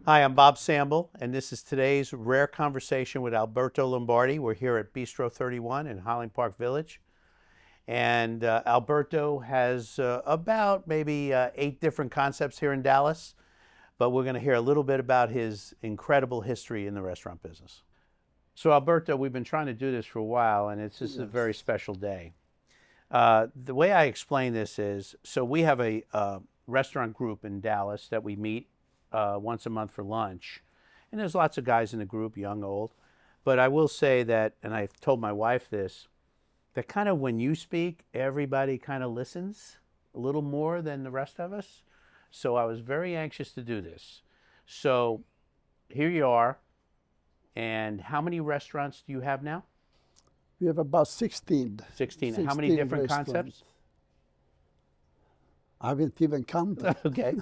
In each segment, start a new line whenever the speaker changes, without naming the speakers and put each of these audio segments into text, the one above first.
Hi, I'm Bob Sambol, and this is today's rare conversation with Alberto Lombardi. We're here at Bistro 31 in Highland Park Village. And Alberto has about maybe 8 different concepts here in Dallas, but we're going to hear a little bit about his incredible history in the restaurant business. So, Alberto, we've been trying to do this for a while, and it's just a very special day. The way I explain this is so we have a restaurant group in Dallas that we meet once a month for lunch. And there's lots of guys in the group, young, old. But I will say that, and I've told my wife this, that kind of when you speak, everybody kind of listens a little more than the rest of us. So I was very anxious to do this. So here you are. And how many restaurants do you have now?
We have about 16.
16. And how many different
restaurants.
concepts?
I haven't even counted.
Okay.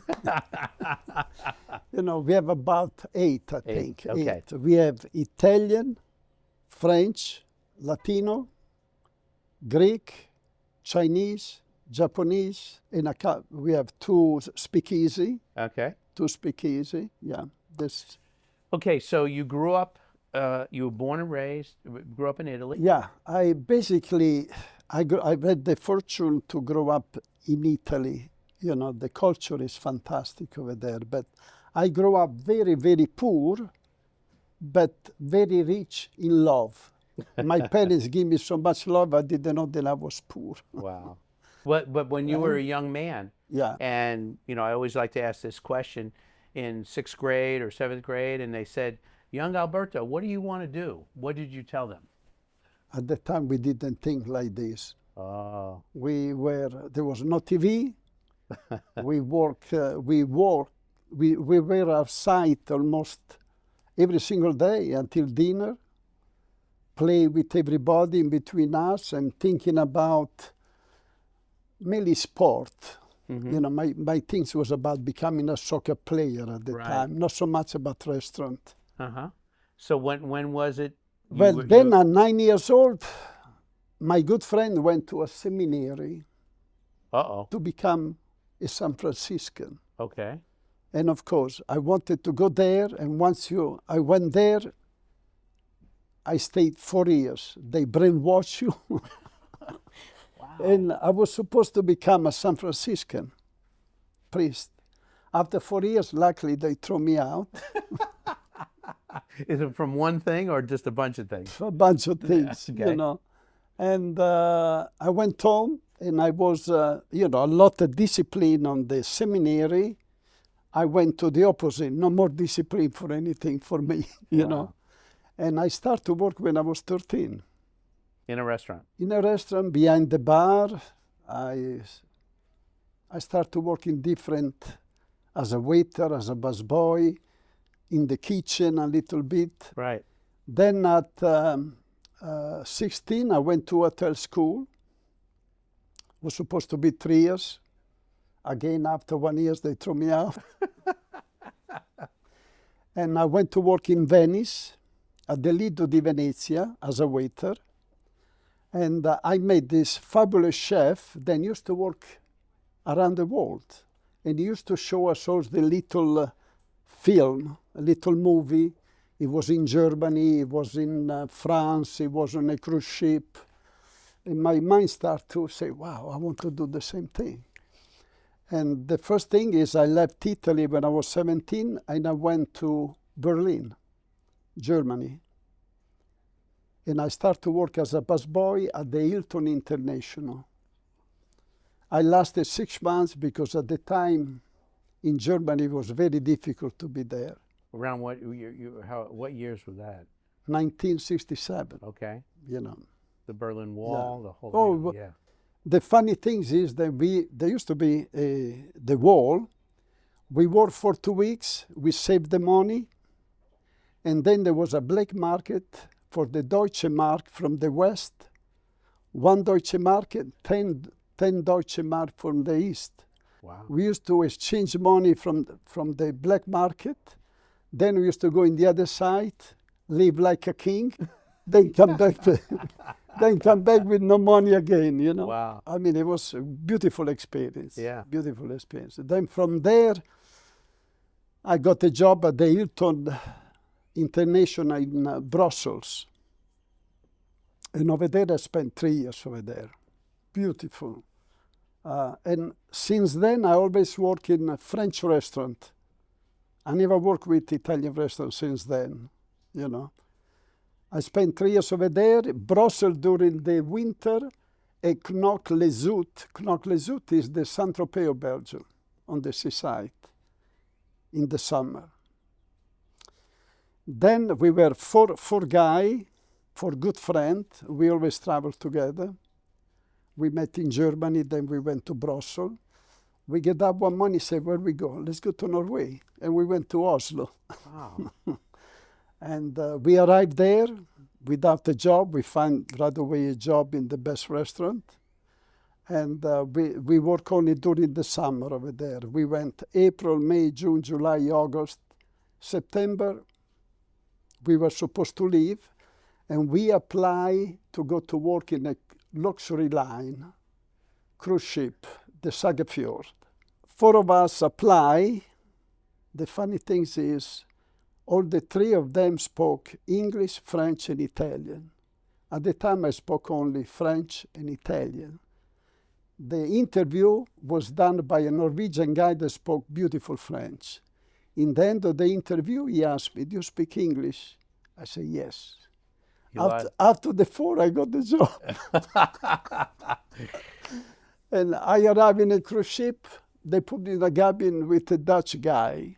We have about 8, I think.
Okay.
8. We have Italian, French, Latino, Greek, Chinese, Japanese, and we have 2 speakeasy.
Okay.
2 speakeasy, yeah. This.
Okay, so you grew up, you were born and raised, grew up in Italy.
Yeah, I had the fortune to grow up in Italy. The culture is fantastic over there. But I grew up very, very poor, but very rich in love. My parents gave me so much love, I didn't know that I was poor.
Wow. But when you were a young man,
Yeah.
and I always like to ask this question in 6th grade or 7th grade, and they said, young Alberto, what do you want to do? What did you tell them?
At the time, we didn't think like this.
Oh.
There was no TV. we were outside almost every single day until dinner, play with everybody in between us and thinking about mainly sport.
Mm-hmm.
My things was about becoming a soccer player at the time, not so much about restaurant.
Uh-huh. So when was it?
Then at 9 years old, my good friend went to a seminary to become a San Franciscan.
Okay.
And of course, I wanted to go there. And once I went there, I stayed 4 years. They brainwash you.
Wow.
And I was supposed to become a San Franciscan priest. After 4 years, luckily, they threw me out.
Is it from one thing or just a bunch of things?
A bunch of things,
Okay.
And I went home, and I was, a lot of discipline on the seminary. I went to the opposite, no more discipline for anything for me, you know. And I started to work when I was 13.
In a restaurant?
In a restaurant, behind the bar. I started to work in different, as a waiter, as a busboy, in the kitchen a little bit.
Right.
Then at 16, I went to hotel school. It was supposed to be 3 years. Again, after 1 year, they threw me out. And I went to work in Venice, at the Lido di Venezia, as a waiter. And I met this fabulous chef that used to work around the world. And he used to show us all the little film, a little movie. It was in Germany, it was in France, it was on a cruise ship. And my mind started to say, wow, I want to do the same thing. And the first thing is I left Italy when I was 17 and I went to Berlin, Germany. And I started to work as a busboy at the Hilton International. I lasted 6 months because at the time in Germany it was very difficult to be there.
Around what years was that?
1967.
Okay.
The
Berlin Wall, the whole
Oh,
yeah.
The funny thing is that there used to be the wall. We worked for 2 weeks, we saved the money, and then there was a black market for the Deutsche Mark from the west, 1 Deutsche Mark, 10 Deutsche Mark from the east.
Wow.
We used to exchange money from the black market, then we used to go in the other side, live like a king, then come back. Then come back with no money again,
Wow.
I mean, it was a beautiful experience.
Yeah.
Beautiful experience. Then from there, I got a job at the Hilton International in Brussels. And over there, I spent 3 years over there. Beautiful. And since then, I always work in a French restaurant. I never worked with Italian restaurants since then, you know. I spent 3 years over there, Brussels during the winter, and Knokke-les-Zout. Knokke-les-Zout is the Saint-Tropez of Belgium, on the seaside, in the summer. Then we were four guys, four good friends. We always traveled together. We met in Germany, then we went to Brussels. We get up one morning, said, where we go? Let's go to Norway. And we went to Oslo.
Wow.
And we arrived there without a job. We find right away a job in the best restaurant. And we work only during the summer over there. We went April, May, June, July, August, September. We were supposed to leave. And we apply to go to work in a luxury line, cruise ship, the Sagefjord. 4 of us apply. The funny thing is, all the 3 of them spoke English, French, and Italian. At the time, I spoke only French and Italian. The interview was done by a Norwegian guy that spoke beautiful French. In the end of the interview, he asked me, do you speak English? I said, yes. After the 4, I got the job. And I arrived in a cruise ship. They put me in a cabin with a Dutch guy.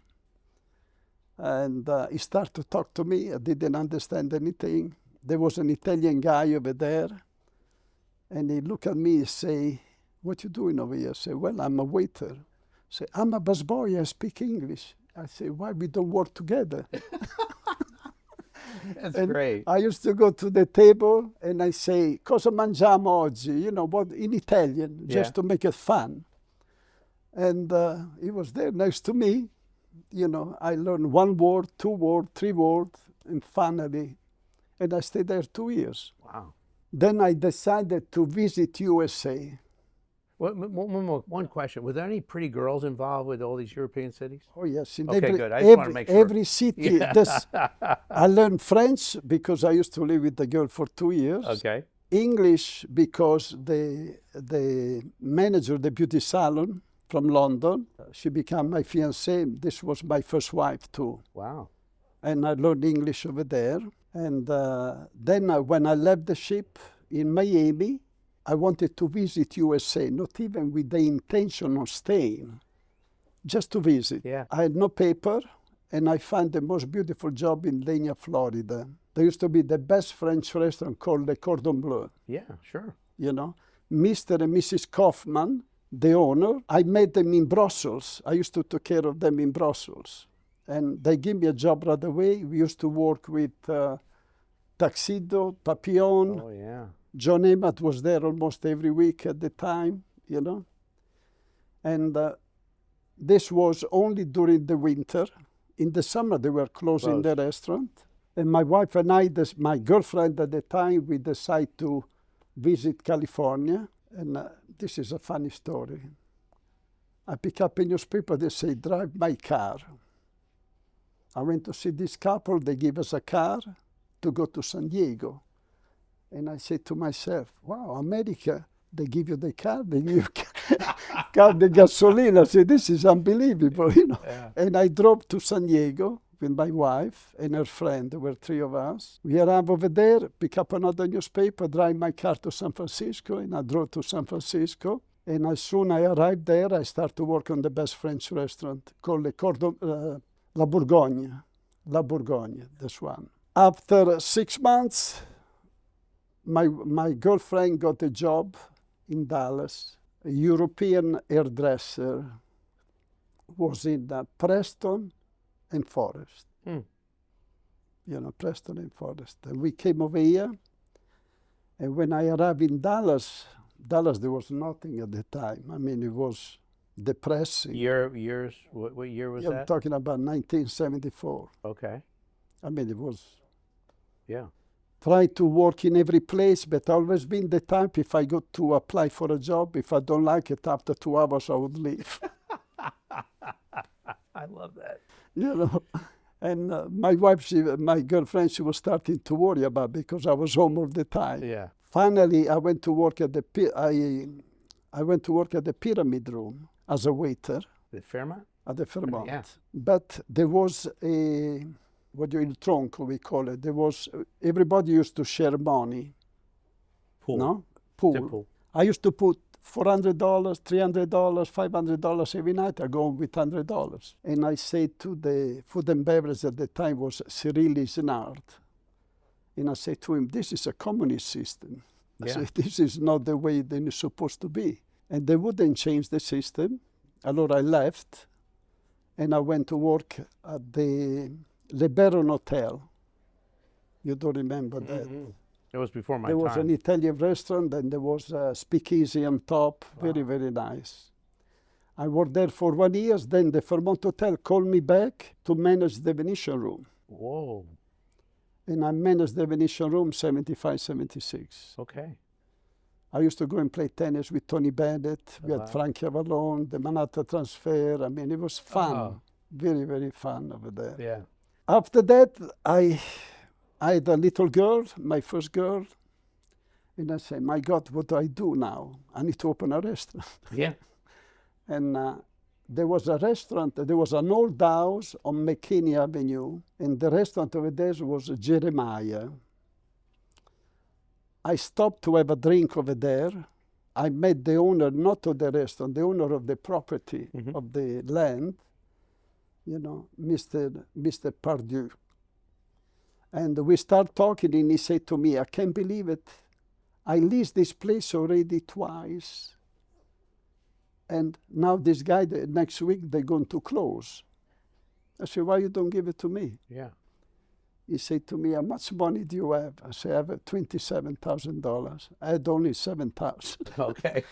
And he started to talk to me. I didn't understand anything. There was an Italian guy over there. And he looked at me and say, what you doing over here? I said, well, I'm a waiter. I said, I'm a busboy, I speak English. I said, why we don't work together?
That's
and
great.
I used to go to the table and I say, cosa mangiamo oggi? You know, what in Italian, just to make it fun. And he was there next to me. You know, I learned 1 word, 2 words, 3 words, and finally, and I stayed there 2 years.
Wow.
Then I decided to visit USA.
One question. Were there any pretty girls involved with all these European cities?
Oh yes, in
Okay, good. I just want to make sure.
every city. I learned French because I used to live with the girl for 2 years.
Okay.
English because the manager of the beauty salon from London, she became my fiancée. This was my first wife too.
Wow.
And I learned English over there. And then when I left the ship in Miami, I wanted to visit USA, not even with the intention of staying, just to visit.
Yeah.
I had no paper, and I found the most beautiful job in Dania, Florida. There used to be the best French restaurant called the Cordon Bleu.
Yeah, sure.
You know, Mr. and Mrs. Kaufman, the owner, I met them in Brussels. I used to take care of them in Brussels. And they gave me a job right away. We used to work with Tuxedo, Papillon.
Oh, yeah.
John Emmett was there almost every week at the time, you know. And this was only during the winter. In the summer, they were closing the restaurant. And my wife and I, my girlfriend at the time, we decided to visit California. And this is a funny story. I pick up a newspaper, they say, drive my car. I went to see this couple, they give us a car to go to San Diego. And I said to myself, wow, America, they give you the car, they give you car, the gasoline. I said, this is unbelievable, you know. Yeah. And I drove to San Diego with my wife and her friend. There were 3 of us. We arrived over there, pick up another newspaper, drive my car to San Francisco, and I drove to San Francisco. And as soon as I arrived there, I started to work on the best French restaurant called the La Bourgogne. La Bourgogne, this one. After 6 months, my girlfriend got a job in Dallas. A European hairdresser was in Preston and Forest. You know, Preston and Forest. And we came over here. And when I arrived in Dallas, there was nothing at the time. I mean, it was depressing.
What year was that?
I'm talking about 1974.
Okay.
I mean, it was...
Yeah.
Try to work in every place, but always been the type, if I go to apply for a job, if I don't like it, after 2 hours, I would leave.
I love that.
you know. And my wife, my girlfriend, she was starting to worry about because I was home all the time.
Yeah.
Finally, I went to work at the I went to work at the Pyramid Room as a waiter
The Fairmont?
at the Fairmont.
Yeah.
But there was a il tronco we call it. There was everybody used to share money.
Pool.
No
The
pool.
pool.
I used to put $400, $300, $500 every night. I go with $100. And I said to the food and beverage at the time was Cyril Isnard. And I said to him, this is a communist system. I
Yeah.
said, this is not the way that it's supposed to be. And they wouldn't change the system. Alors I left and I went to work at the Le Baron Hotel. You don't remember that?
It was before my
There was
time.
an Italian restaurant and there was a speakeasy on top. Very, very nice. I worked there for 1 year. Then the Fairmont Hotel called me back to manage the Venetian room.
Whoa.
And I managed the Venetian room 75, 76.
Okay.
I used to go and play tennis with Tony Bennett. We had Frankie Avalon, the Manhattan Transfer. I mean, it was fun.
Oh.
Very, very fun over there.
Yeah.
After that, I had a little girl, my first girl. And I said, my God, what do I do now? I need to open a restaurant.
Yeah.
And there was a restaurant, there was an old house on McKinney Avenue, and the restaurant over there was Jeremiah. I stopped to have a drink over there. I met the owner, not of the restaurant, the owner of the property, of the land, you know, Mr. Pardue. And we start talking, and he said to me, I can't believe it. I leased this place already twice. And now this guy, next week, they're going to close. I said, why you don't give it to me?
Yeah.
He said to me, how much money do you have? I said, I have $27,000. I had only 7,000.
Okay.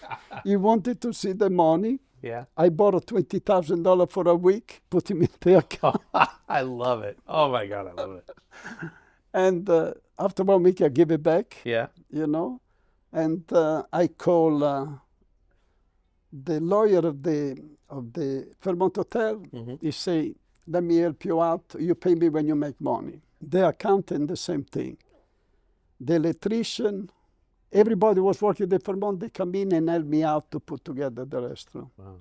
He wanted to see the money.
Yeah.
I borrowed $20,000 for a week, put him in the account.
I love it. Oh my God, I love it.
And after 1 week, I give it back.
Yeah.
You know, and I call the lawyer of the Fairmont Hotel. He say, let me help you out. You pay me when you make money. The accountant, the same thing. The electrician, everybody was working at the Fairmont. They come in and help me out to put together the restaurant.
Wow.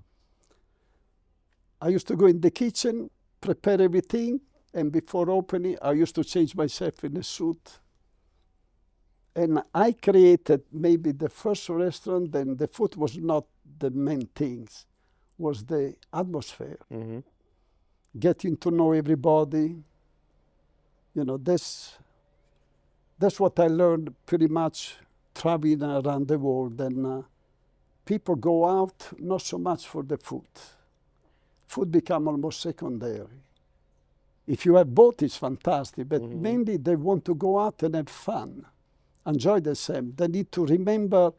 I used to go in the kitchen, prepare everything, and before opening, I used to change myself in a suit. And I created maybe the first restaurant, and the food was not the main things, was the atmosphere. Getting to know everybody. You know, that's what I learned pretty much traveling around the world. And people go out not so much for the food. Food become almost secondary. If you have both, it's fantastic, but mainly they want to go out and have fun, enjoy themselves. They need to remember.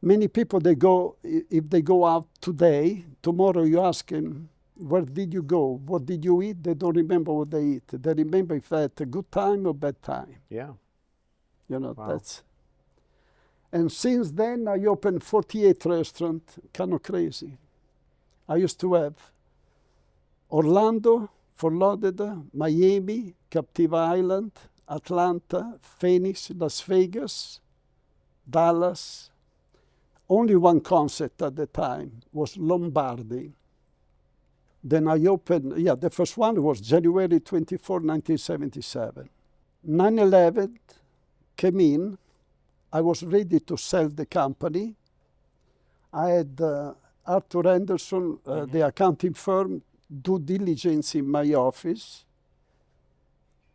Many people, if they go out today, tomorrow you ask them, where did you go? What did you eat? They don't remember what they eat. They remember if they had a good time or bad time.
Yeah.
You know,
Wow.
that's. And since then, I opened 48 restaurants, kind of crazy. I used to have Orlando, Fort Lauderdale, Miami, Captiva Island, Atlanta, Phoenix, Las Vegas, Dallas. Only one concept at the time was Lombardi. Then I opened, the first one was January 24, 1977. 9/11 came in. I was ready to sell the company. I had Arthur Anderson, the accounting firm, due diligence in my office.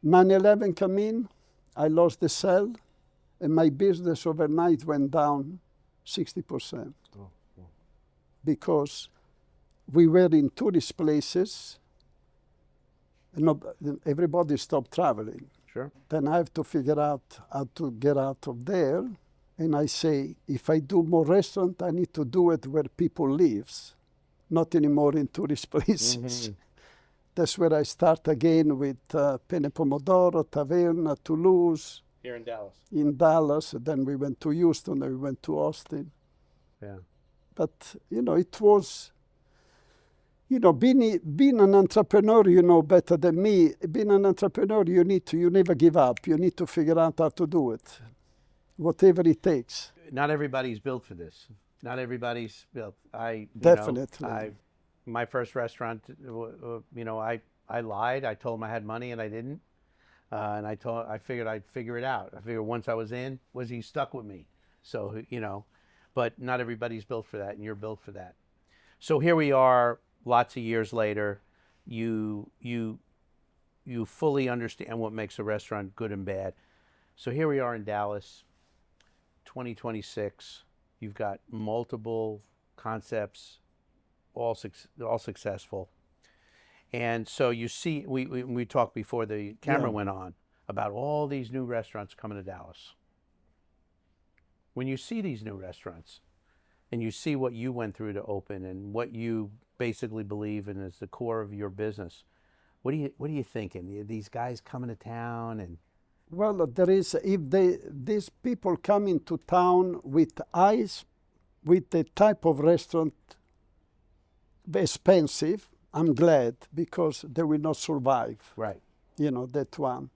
9/11 came in. I lost the sale, and my business overnight went down 60%. Because we were in tourist places, and everybody stopped traveling.
Sure.
Then I have to figure out how to get out of there. And I say, if I do more restaurant, I need to do it where people live, not anymore in tourist places. That's where I start again with Penne Pomodoro, Taverna, Toulouse.
Here in Dallas.
In Dallas, then we went to Houston, then we went to Austin.
Yeah.
But, you know, it was You know, being an entrepreneur, you know better than me. Being an entrepreneur, you never give up. You need to figure out how to do it, whatever it takes.
Not everybody's built for this. Not everybody's built.
Definitely.
My first restaurant, I lied. I told him I had money and I didn't. And I figured I'd figure it out. I figured once I was in, was he stuck with me? So, but not everybody's built for that, and you're built for that. So here we are, lots of years later. You fully understand what makes a restaurant good and bad. So here we are in Dallas, 2026. You've got multiple concepts, all successful. And so you see, we talked before the camera went on about all these new restaurants coming to Dallas. When you see these new restaurants and you see what you went through to open and what you basically believe in as the core of your business, what are you thinking? These guys coming to town and
Well, there is, these people come into town with eyes, with the type of restaurant expensive, I'm glad, because they will not survive.
right.
You know, that one.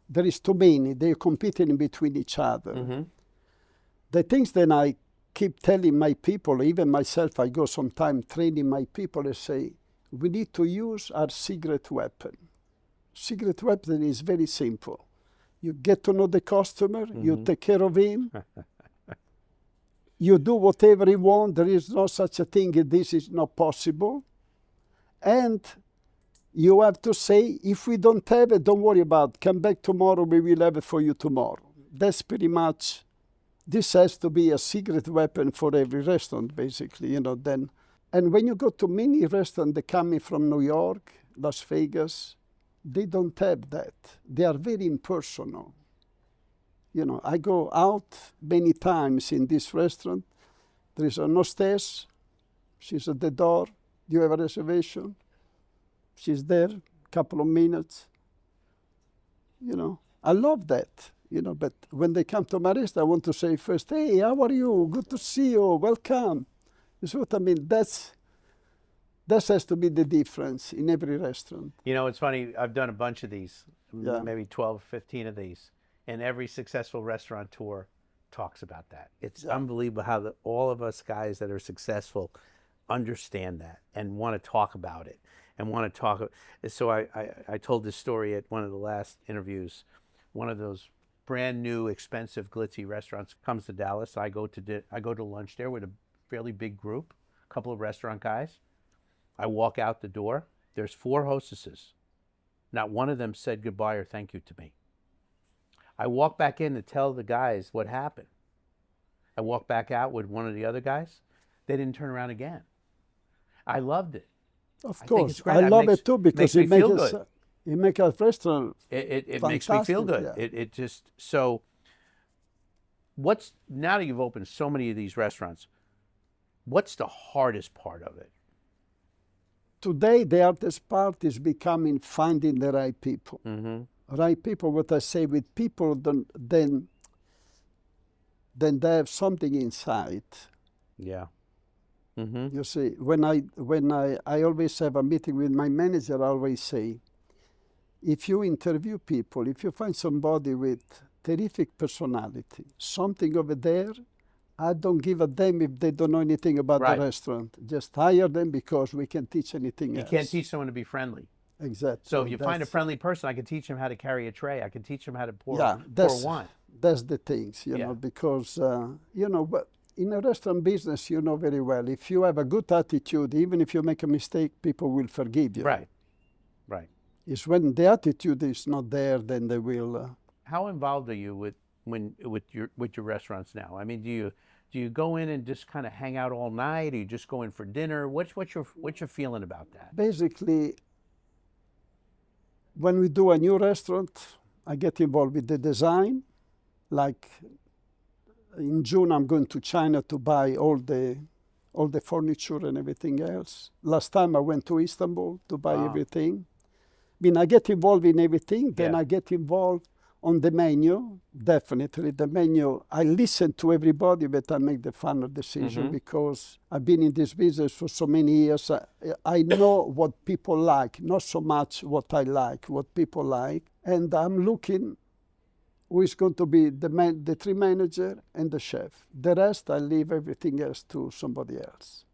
There is too many. They're competing between each other.
Mm-hmm.
The things that I keep telling my people, even myself, I go sometime training my people and say, we need to use our secret weapon. Secret weapon is very simple. You get to know the customer, you take care of him, you do whatever he wants, there is no such a thing, this is not possible. And you have to say, if we don't have it, don't worry about it. Come back tomorrow, we will have it for you tomorrow. That's pretty much, this has to be a secret weapon for every restaurant, basically, then. And when you go to many restaurants that coming from New York, Las Vegas, they don't have that. They are very impersonal. I go out many times in this restaurant. There is an hostess. She's at the door. Do you have a reservation? She's there, couple of minutes. I love that. But when they come to my restaurant, I want to say first, hey, how are you? Good to see you. Welcome. You see what I mean? That has to be the difference in every restaurant.
It's funny, I've done a bunch of these, maybe 12, 15 of these, and every successful restaurateur talks about that. It's unbelievable how all of us guys that are successful understand that and want to talk about it and want to talk. So I told this story at one of the last interviews. One of those brand new, expensive, glitzy restaurants comes to Dallas. I go to lunch there with a fairly big group, a couple of restaurant guys. I walk out the door. There's 4 hostesses. Not one of them said goodbye or thank you to me. I walk back in to tell the guys what happened. I walk back out with one of the other guys. They didn't turn around again. I loved it.
Of course. I love it too because it makes a restaurant
It makes me feel good.
Yeah.
It just, so now that you've opened so many of these restaurants, what's the hardest part of it?
Today, the hardest part is finding the right people.
Mm-hmm.
Right people, what I say with people, then they have something inside.
Yeah. Mm-hmm.
You see, when I always have a meeting with my manager, I always say, if you interview people, if you find somebody with terrific personality, something over there, I don't give a damn if they don't know anything about the restaurant. Just hire them because we can teach anything else.
You can't teach someone to be friendly.
Exactly.
So if you find a friendly person, I can teach them how to carry a tray. I can teach them how to pour wine.
That's the things, because, but in a restaurant business, you know very well, if you have a good attitude, even if you make a mistake, people will forgive you.
Right.
It's when the attitude is not there, then they will.
How involved are you with your restaurants now? I mean, do you go in and just kind of hang out all night? Or you just go in for dinner? What's your feeling about that?
Basically, when we do a new restaurant, I get involved with the design. Like in June, I'm going to China to buy all the furniture and everything else. Last time I went to Istanbul to buy everything. I mean, I get involved in everything. Then I get involved On the menu, definitely the menu. I listen to everybody, but I make the final decision because I've been in this business for so many years. I know what people like, not so much what I like, what people like. And I'm looking who is going to be the three manager and the chef. The rest, I leave everything else to somebody else.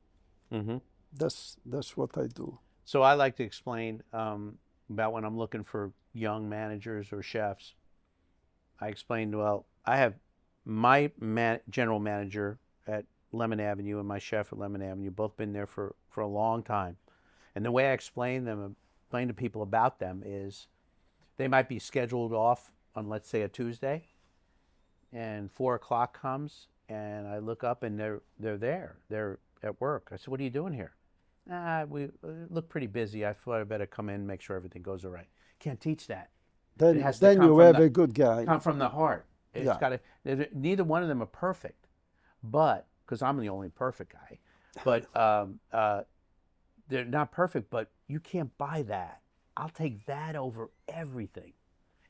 That's what I do.
So I like to explain about when I'm looking for young managers or chefs. I explained, well, I have my general manager at Lemon Avenue and my chef at Lemon Avenue, both been there for a long time. And the way I explain to people about them is they might be scheduled off on, let's say, a Tuesday, and 4 o'clock comes, and I look up and they're there. They're at work. I said, what are you doing here? We look pretty busy. I thought I'd better come in and make sure everything goes all right. Can't teach that.
Then you have a good guy.
Come from the heart. It's got to. Neither one of them are perfect, but because I'm the only perfect guy, but they're not perfect. But you can't buy that. I'll take that over everything.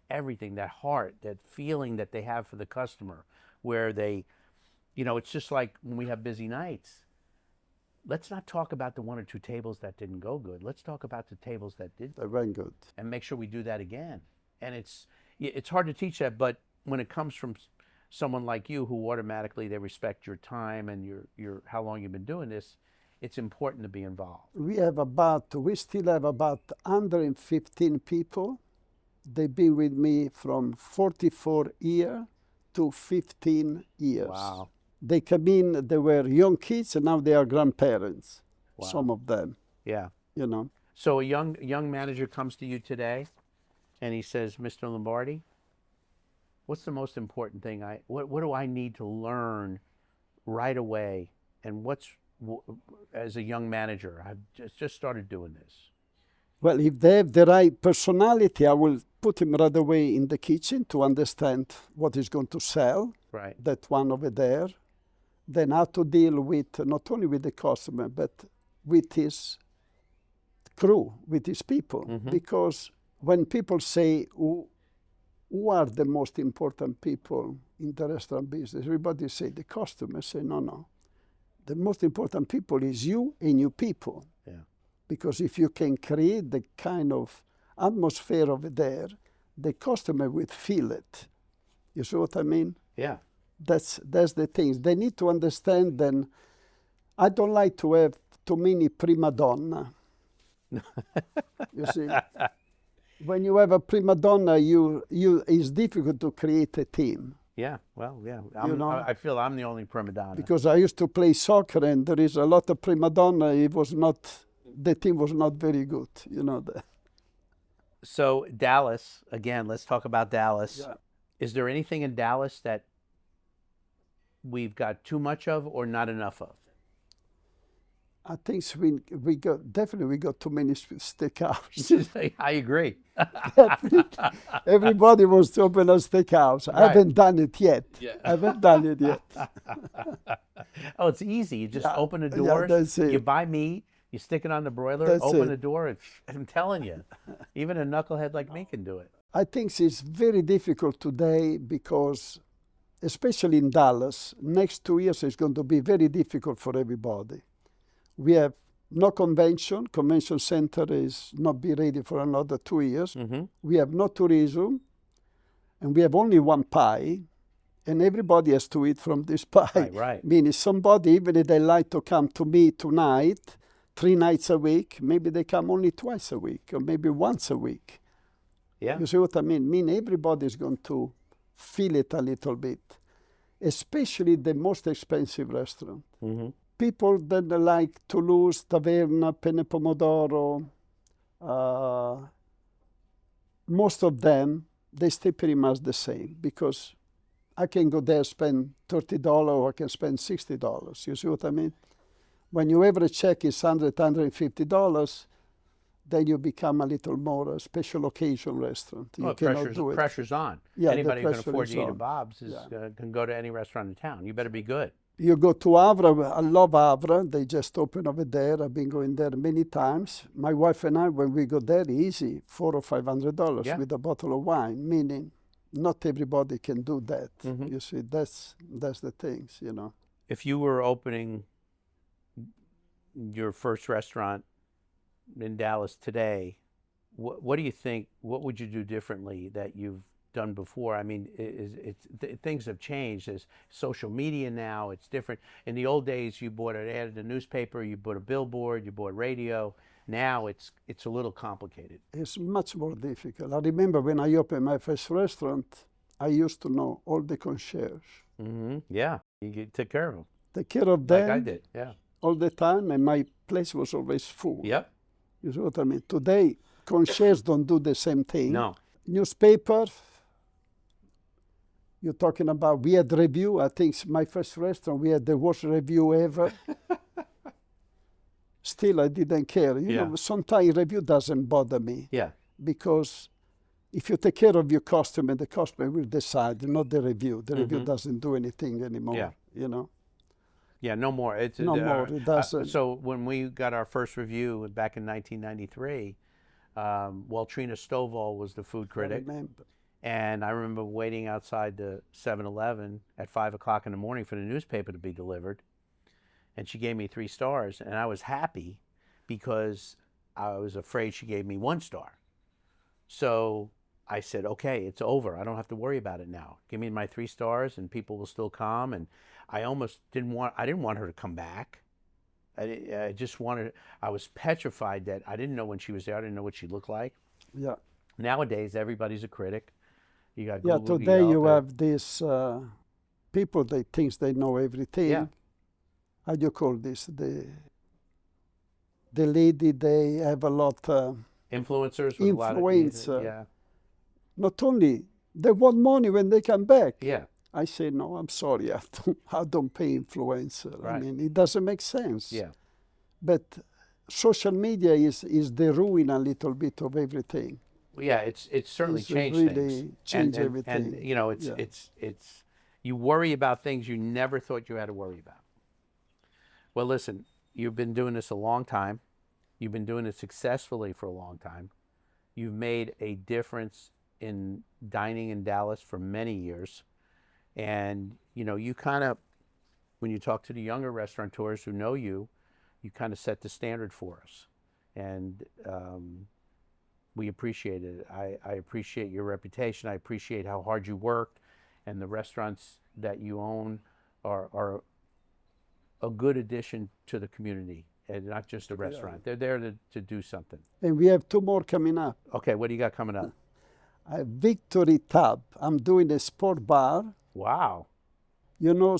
Everything, that heart, that feeling that they have for the customer, where they, it's just like when we have busy nights. Let's not talk about the 1 or 2 tables that didn't go good. Let's talk about the tables that did.
They went good.
And make sure we do that again. And it's hard to teach that, but when it comes from someone like you who automatically they respect your time and your how long you've been doing this, it's important to be involved.
We still have about 115 people. They've been with me from 44 years to 15 years.
Wow.
They come in, they were young kids, and now they are grandparents, some of them.
Yeah.
So
a young manager comes to you today, and he says, Mr. Lombardi, what's the most important thing? What do I need to learn right away? And as a young manager, I've just started doing this.
Well, if they have the right personality, I will put him right away in the kitchen to understand what is going to sell.
Right.
That one over there. Then how to deal with, not only with the customer, but with his crew, with his people. Because when people say, who are the most important people in the restaurant business, everybody say the customer. Say, no. The most important people is you and your people.
Yeah.
Because if you can create the kind of atmosphere over there, the customer will feel it. You see what I mean?
Yeah.
That's the thing. They need to understand. Then, I don't like to have too many prima donna. You see, when you have a prima donna, it's difficult to create a team.
Yeah. Well, yeah. I feel I'm the only prima donna.
Because I used to play soccer, and there is a lot of prima donna. The team was not very good. That.
So Dallas, again, let's talk about Dallas.
Yeah.
Is there anything in Dallas that we've got too much of or not enough of?
I think we got too many steakhouse.
I agree.
Everybody wants to open a steakhouse.
Right.
I haven't done it yet.
Yeah.
I haven't done it yet.
Oh, it's easy. You just open the doors.
That's it.
You buy meat. You stick it on the broiler.
That's
open
it.
the door. I'm telling you, even a knucklehead like me can do it.
I think it's very difficult today because, especially in Dallas, next 2 years is going to be very difficult for everybody. We have no convention. Convention center is not be ready for another 2 years. We have no tourism, and we have only one pie, and everybody has to eat from this pie.
Right.
Meaning somebody, even if they like to come to me tonight, 3 nights a week, maybe they come only twice a week, or maybe once a week.
Yeah.
You see what I mean? Everybody is going to feel it a little bit, especially the most expensive restaurant. People that like Toulouse, Taverna, Penne Pomodoro, most of them, they stay pretty much the same because I can go there, spend $30 or I can spend $60. You see what I mean? When your average check is $100, $150, then you become a little more a special occasion restaurant. You cannot do it.
Pressure's on.
Yeah,
anybody who can
pressure
afford
is
to eat at
on.
Bob's can go to any restaurant in town. You better be good.
You go to Havre. I love Havre. They just opened over there. I've been going there many times. My wife and I, when we go there, easy, $400 or $500 with a bottle of wine. Meaning, not everybody can do that.
Mhm.
You see, that's the things, you know.
If you were opening your first restaurant in Dallas today, what do you think? What would you do differently that you've done before? I mean, things have changed. There's social media now. It's different. In the old days, you added a newspaper, you bought a billboard, you bought radio. Now it's a little complicated.
It's much more difficult. I remember when I opened my first restaurant, I used to know all the concierge.
Yeah, took care of them
Take care of
like I
them
did. Yeah.
all the time, and my place was always full.
Yep.
You see what I mean? Today, concierge don't do the same thing.
No.
Newspaper, you're talking about, we had review. I think my first restaurant, we had the worst review ever. Still, I didn't care. You know, sometimes review doesn't bother me.
Yeah.
Because if you take care of your customer, the customer will decide, not the review. The review doesn't do anything anymore, you know?
Yeah, no more. It's
No more, it doesn't.
So when we got our first review back in 1993, Waltrina Stovall was the food critic.
I remember.
And I remember waiting outside the 7-Eleven at 5 o'clock in the morning for the newspaper to be delivered. And she gave me 3 stars. And I was happy because I was afraid she gave me 1 star. So I said, okay, it's over. I don't have to worry about it now. Give me my 3 stars and people will still come. And I almost didn't want her to come back. I just wanted, I was petrified that I didn't know when she was there. I didn't know what she looked like.
Yeah.
Nowadays, everybody's a critic. You got
Yeah,
Google,
today you
Yelp,
have these people, they think they know everything.
Yeah.
How do you call this? The lady, they have a lot
influencers with
influence.
a lot of, yeah.
Not only, they want money when they come back.
Yeah.
I say, no, I'm sorry, I don't pay influencer.
Right.
I mean, it doesn't make sense.
Yeah.
But social media is the ruin a little bit of everything.
Yeah, it's certainly
It's
changed
really
things.
changed
And
everything.
you know, it's you worry about things you never thought you had to worry about. Well, listen, you've been doing this a long time. You've been doing it successfully for a long time. You've made a difference in dining in Dallas for many years. And, you know, you kind of, when you talk to the younger restaurateurs who know you, you kind of set the standard for us. And we appreciate it. I appreciate your reputation. I appreciate how hard you worked. And the restaurants that you own are a good addition to the community, and not just a restaurant. They're there to do something.
And we have 2 more coming up.
Okay, what do you got coming up?
Victory Tab. I'm doing a sport bar.
Wow.
You know,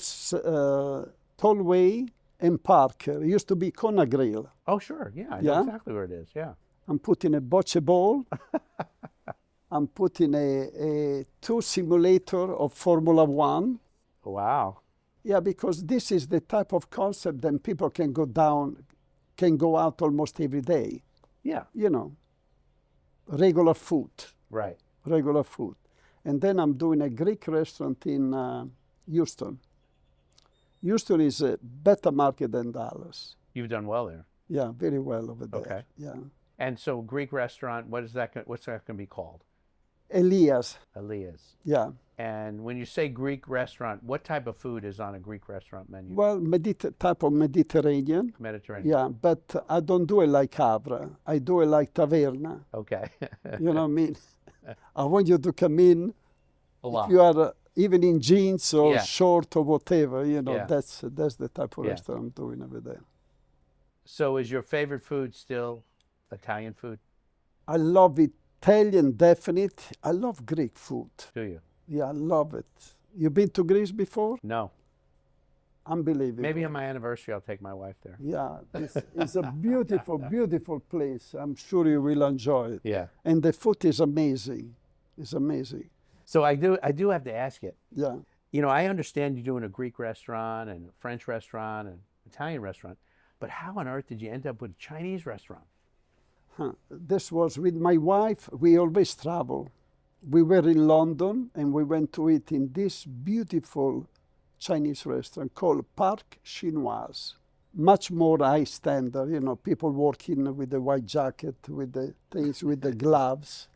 Tollway and Parker. It used to be Kona Grill.
Oh, sure. Yeah, I know exactly where it is. Yeah.
I'm putting a bocce ball. I'm putting a 2 simulator of Formula 1.
Wow.
Yeah, because this is the type of concept that people can go out almost every day.
Yeah.
You know, regular food.
Right.
Regular food. And then I'm doing a Greek restaurant in Houston. Houston is a better market than Dallas.
You've done well there.
Yeah, very well over there.
Okay.
Yeah.
And so Greek restaurant, what's that going to be called?
Elias.
Elias.
Yeah.
And when you say Greek restaurant, what type of food is on a Greek restaurant menu?
Well, type of Mediterranean.
Mediterranean.
Yeah, but I don't do it like Havre. I do it like Taverna.
Okay.
You know what I mean? I want you to come in.
A lot.
If you are even in jeans or
Yeah.
short or whatever, you know,
Yeah.
that's the type of
Yeah.
restaurant I'm doing over there.
So is your favorite food still Italian food?
I love Italian, definite. I love Greek food.
Do you?
Yeah, I love it. You been to Greece before?
No.
Unbelievable.
Maybe on my anniversary I'll take my wife there.
Yeah, it's a beautiful, beautiful place. I'm sure you will enjoy it.
Yeah.
And the food is amazing. It's amazing.
So I do have to ask you.
Yeah.
You know, I understand you're doing a Greek restaurant and a French restaurant and Italian restaurant, but how on earth did you end up with a Chinese restaurant?
This was with my wife. We always travel. We were in London and we went to eat in this beautiful Chinese restaurant called Parc Chinoise. Much more high standard, you know, people working with the white jacket, with the things, with the gloves.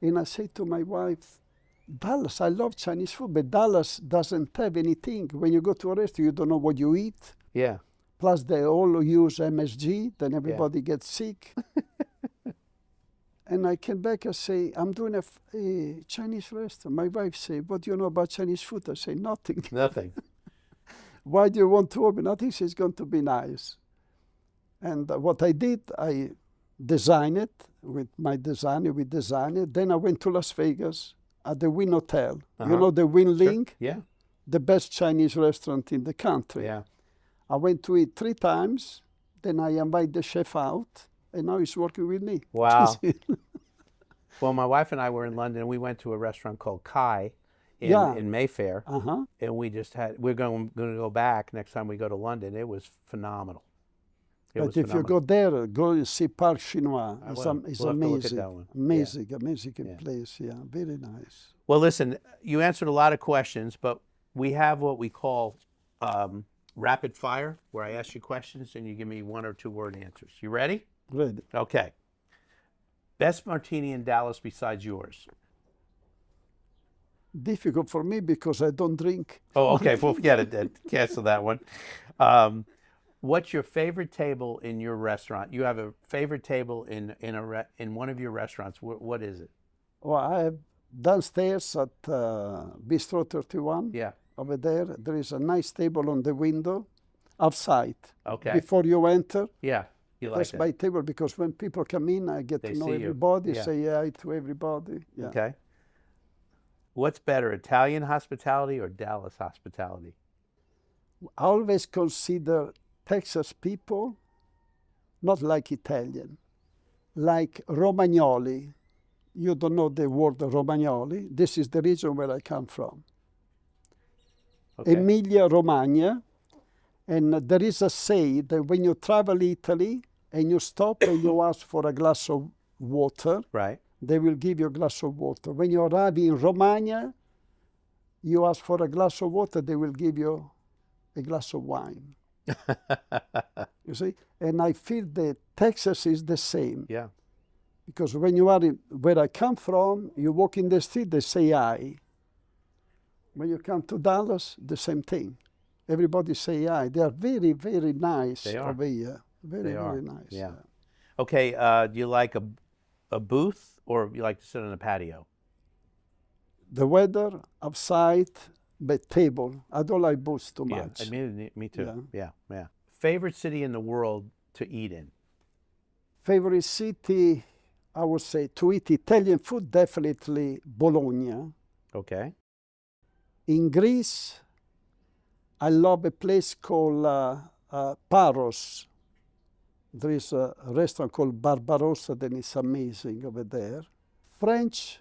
And I said to my wife, Dallas, I love Chinese food, but Dallas doesn't have anything. When you go to a restaurant, you don't know what you eat.
Yeah.
Plus, they all use MSG, then everybody gets sick. And I came back and say, I'm doing a Chinese restaurant. My wife say, what do you know about Chinese food? I say, nothing.
Nothing.
Why do you want to open? I think it's going to be nice. And what I did, I designed it with my designer. We designed it. Then I went to Las Vegas at the Wynn Hotel. You know the Wynn Link?
Yeah.
The best Chinese restaurant in the country.
Yeah.
I went to it 3 times. Then I invited the chef out. And now he's working with me.
Wow. Well, my wife and I were in London, and we went to a restaurant called Kai in Mayfair. And we're going to go back next time we go to London. It was phenomenal.
But if you go there, go see Parc Chinois. It's
We'll
amazing.
look at that one.
Amazing place. Yeah, very nice.
Well, listen, you answered a lot of questions, but we have what we call rapid fire, where I ask you questions and you give me 1 or 2 word answers. You ready?
Ready.
Okay. Best martini in Dallas besides yours?
Difficult for me because I don't drink.
Oh, okay. Well, forget it then. Cancel that one. What's your favorite table in your restaurant? You have a favorite table in one of your restaurants. What is it?
Well, I have downstairs at Bistro 31.
Yeah.
Over there is a nice table on the window, outside.
Okay.
Before you enter.
Yeah. You like
That's
that?
my table because when people come in, I get
They
to know
see you.
everybody,
Yeah.
say hi to everybody. Yeah.
Okay. What's better, Italian hospitality or Dallas hospitality?
I always consider Texas people not like Italian, like Romagnoli. You don't know the word Romagnoli. This is the region where I come from.
Okay.
Emilia Romagna. And there is a say that when you travel Italy and you stop and you ask for a glass of water,
Right.
they will give you a glass of water. When you arrive in Romagna, you ask for a glass of water, they will give you a glass of wine. You see? And I feel that Texas is the same.
Yeah.
Because when you are where I come from, you walk in the street, they say hi. When you come to Dallas, the same thing. Everybody say hi. They are very, very nice over here. Very nice.
Yeah. Okay. Do you like a booth or you like to sit on a patio?
The weather outside, but table. I don't like booths too much.
Yeah, me too. Yeah. Favorite city in the world to eat in?
Favorite city, I would say, to eat Italian food, definitely Bologna.
Okay.
In Greece, I love a place called Paros. There is a restaurant called Barbarossa that is amazing over there. French,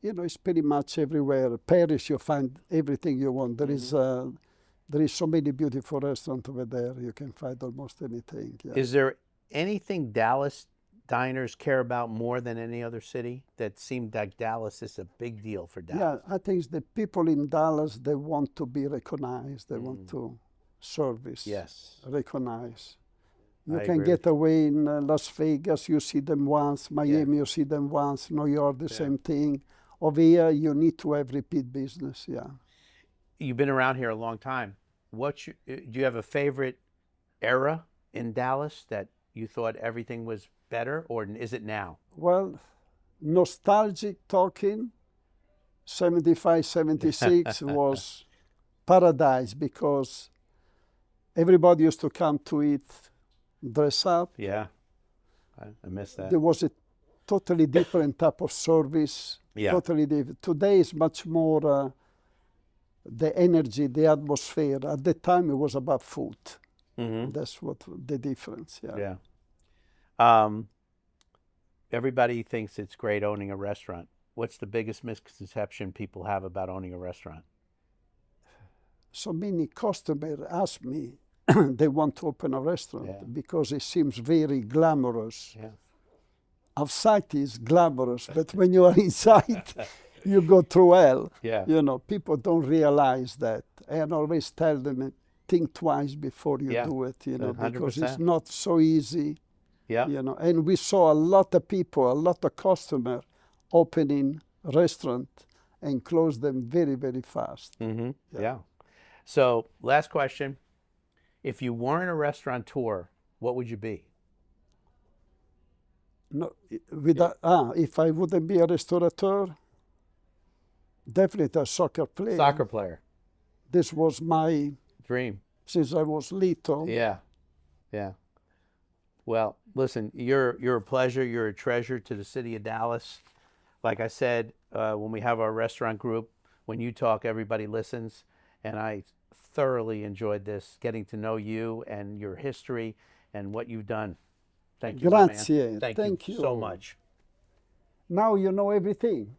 it's pretty much everywhere. Paris, you find everything you want. There is so many beautiful restaurants over there. You can find almost anything. Yeah.
Is there anything Dallas diners care about more than any other city? That seemed like Dallas is a big deal for Dallas.
Yeah, I think the people in Dallas, they want to be recognized. They want to service.
Yes.
Recognize. You
I
can
agree
get away in Las Vegas, you see them once. Miami, you see them once. New York, the same thing. Over here, you need to have repeat business, yeah.
You've been around here a long time. Do you have a favorite era in Dallas that you thought everything was better, or is it now?
Well, nostalgic talking, 75, 76 was paradise because everybody used to come to eat, dress up.
Yeah, I miss that.
There was a totally different type of service.
Yeah.
Totally different. Today is much more the energy, the atmosphere. At the time, it was about food.
Mm-hmm.
That's what the difference. Yeah.
Yeah. Everybody thinks it's great owning a restaurant. What's the biggest misconception people have about owning a restaurant?
So many customers ask me, they want to open a restaurant because it seems very glamorous.
Yeah.
Outside is glamorous, but when you are inside, you go through hell.
Yeah.
People don't realize that. And I always tell them, think twice before you do it,
100%.
because it's not so easy.
Yeah.
And we saw a lot of people, a lot of customers opening restaurant, and close them very, very fast.
Yeah. So, last question. If you weren't a restaurateur, what would you be?
No, if I wouldn't be a restaurateur, definitely a soccer player.
Soccer player.
This was my
Dream.
since I was little.
Yeah. Yeah. Well, listen, you're a pleasure. You're a treasure to the city of Dallas. Like I said, when we have our restaurant group, when you talk, everybody listens. And I thoroughly enjoyed this, getting to know you and your history and what you've done. Thank you, my man.
Grazie.
Thank
Thank
you
you.
so much.
Now you know everything.